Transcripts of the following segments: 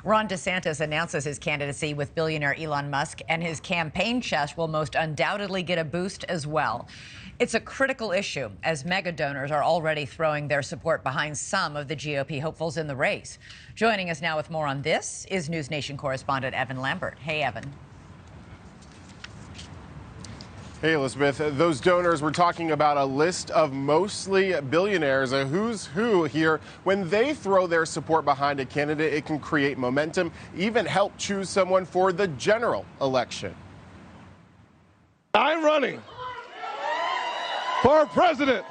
Ron DeSantis announces his candidacy with billionaire Elon Musk, and his campaign chest will most undoubtedly get a boost as well. It's a critical issue, as megadonors are already throwing their support behind some of the GOP hopefuls in the race. Joining us now with more on this is NewsNation correspondent Evan Lambert. Hey, Evan. Hey, Elizabeth. Those donors, we're talking about a list of mostly billionaires, a who's who here. When they throw their support behind a candidate, it can create momentum, even help choose someone for the general election. I'm running for president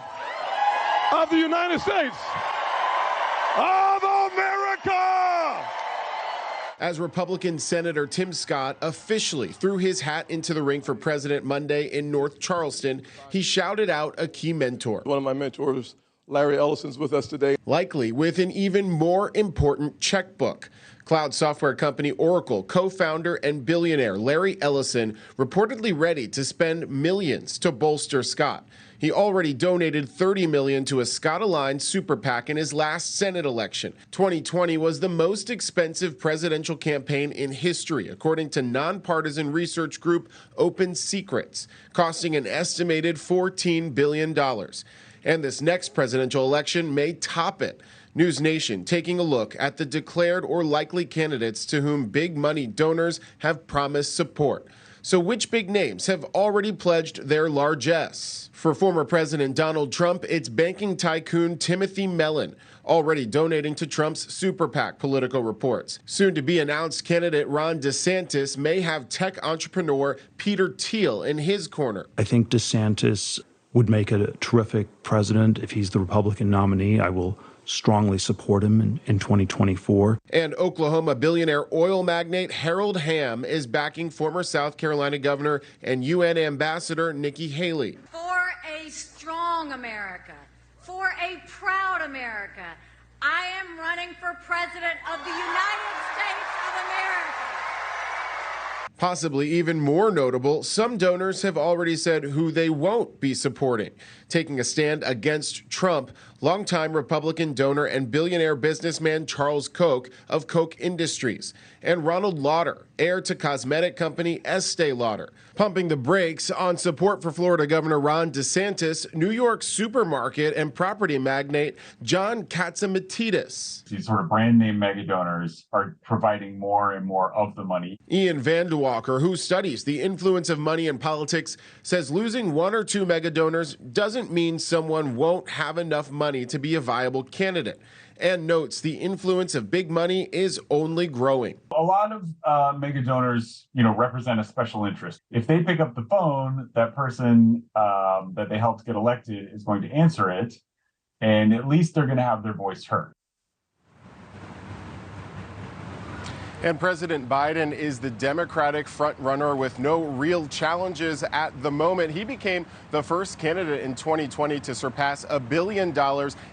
of the United States of America. As Republican Senator Tim Scott officially threw his hat into the ring for president Monday in North Charleston, he shouted out a key mentor. One of my mentors, Larry Ellison's with us today. Likely with an even more important checkbook. Cloud software company Oracle co-founder and billionaire Larry Ellison reportedly ready to spend millions to bolster Scott. He already donated $30 million to a Scott-aligned super PAC in his last Senate election. 2020 was the most expensive presidential campaign in history, according to nonpartisan research group Open Secrets, costing an estimated $14 billion. And this next presidential election may top it. NewsNation taking a look at the declared or likely candidates to whom big money donors have promised support. So which big names have already pledged their largesse? For former President Donald Trump, it's banking tycoon Timothy Mellon, already donating to Trump's super PAC, Political Reports. Soon to be announced candidate Ron DeSantis may have tech entrepreneur Peter Thiel in his corner. I think DeSantis would make a terrific president if he's the Republican nominee. I will strongly support him in 2024. And Oklahoma billionaire oil magnate Harold Hamm is backing former South Carolina governor and UN ambassador Nikki Haley. For a strong America, for a proud America, I am running for president of the United States of America. Possibly even more notable, some donors have already said who they won't be supporting. Taking a stand against Trump, longtime Republican donor and billionaire businessman Charles Koch of Koch Industries, and Ronald Lauder, heir to cosmetic company Estee Lauder. Pumping the brakes on support for Florida Governor Ron DeSantis, New York supermarket and property magnate John Katzimatidis. These sort of brand name megadonors are providing more and more of the money. Ian Vandewalker, who studies the influence of money in politics, says losing one or two megadonors doesn't mean someone won't have enough money to be a viable candidate, and notes the influence of big money is only growing. A lot of megadonors, represent a special interest. If they pick up the phone, that person that they helped get elected is going to answer it, and at least they're going to have their voice heard. And President Biden is the Democratic frontrunner with no real challenges at the moment. He became the first candidate in 2020 to surpass $1 billion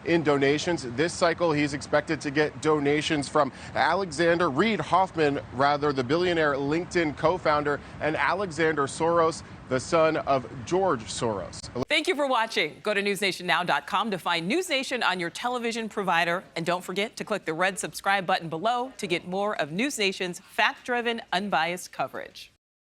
in donations. This cycle, he's expected to get donations from Alexander Reid Hoffman, the billionaire LinkedIn co-founder, and Alexander Soros, the son of George Soros. Thank you for watching. Go to newsnationnow.com to find NewsNation on your television provider. And don't forget to click the red subscribe button below to get more of NewsNation's fact-driven, unbiased coverage.